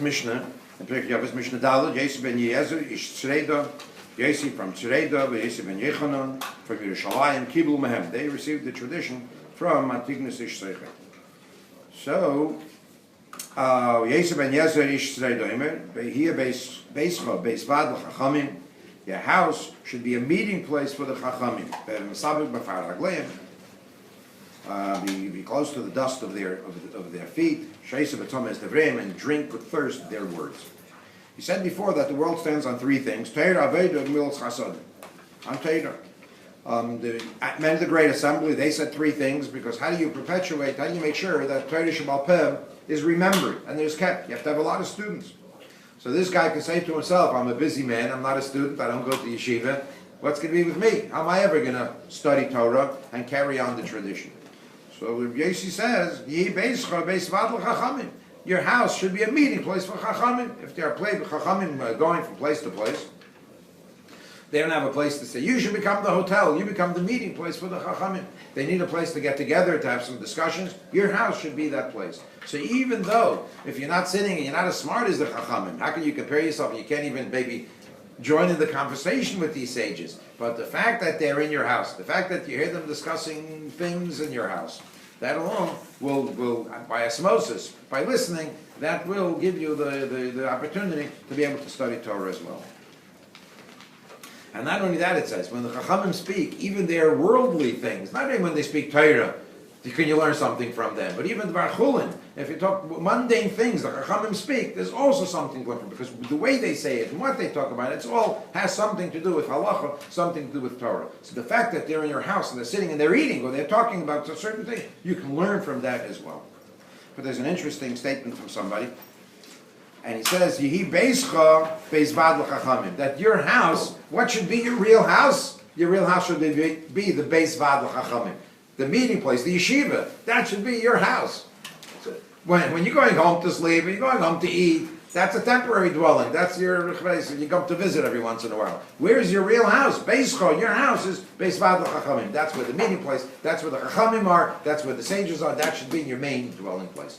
Mishnah, in Pirkei Avos Mishnah Daled, Yosef ben Yezer, Ish Tzreida, Yosef from Tzreida, Yosef ben Yechanan, from Yerushalayim, Kibul Mehem. They received the tradition from Antigonus Ish Seichel. So, Yosef ben Yezer, Ish Tzreida, here Beischa, Beisvad, L'Chachamim. Your house should be a meeting place for the Chachamim. Be close to the dust of their feet, and drink with thirst their words. He said before that the world stands on three things: Torah, Aveda, and Milos Chasad. On Torah, the men of the Great Assembly, they said three things, because how do you perpetuate? How do you make sure that Torah Shebal Peh is remembered and is kept? You have to have a lot of students. So this guy can say to himself, "I'm a busy man. I'm not a student. I don't go to yeshiva. What's going to be with me? How am I ever going to study Torah and carry on the tradition?" So Yossi says, "Yi beischa beisvad l'chachamim." Your house should be a meeting place for chachamim. If there are chachamim going from place to place, they don't have a place to stay. You should become the hotel. You become the meeting place for the chachamim. They need a place to get together, to have some discussions. Your house should be that place. So even though, if you're not sitting and you're not as smart as the chachamim, how can you compare yourself? You can't even maybe join in the conversation with these sages. But the fact that they're in your house, the fact that you hear them discussing things in your house, that alone will by osmosis, by listening, that will give you the opportunity to be able to study Torah as well. And not only that, it says, when the Chachamim speak, even their worldly things, not even when they speak Torah, can you learn something from them, but even Dvar Chulin, if you talk mundane things, the Chachamim speak, there's also something to learn from, because the way they say it and what they talk about, it's all has something to do with halacha, something to do with Torah. So the fact that they're in your house and they're sitting and they're eating, or they're talking about a certain thing, you can learn from that as well. But there's an interesting statement from somebody, and he says, "Yehi beischa beisvad l'chachamim." That your house, what should be your real house? Your real house should be the beisvad l'chachamim, the meeting place, the yeshiva. That should be your house. So when you're going home to sleep, when you're going home to eat, that's a temporary dwelling. That's your place. You come to visit every once in a while. Where's your real house? Beischa, your house is beisvad l'chachamim. That's where the meeting place. That's where the chachamim are. That's where the sages are. That should be your main dwelling place.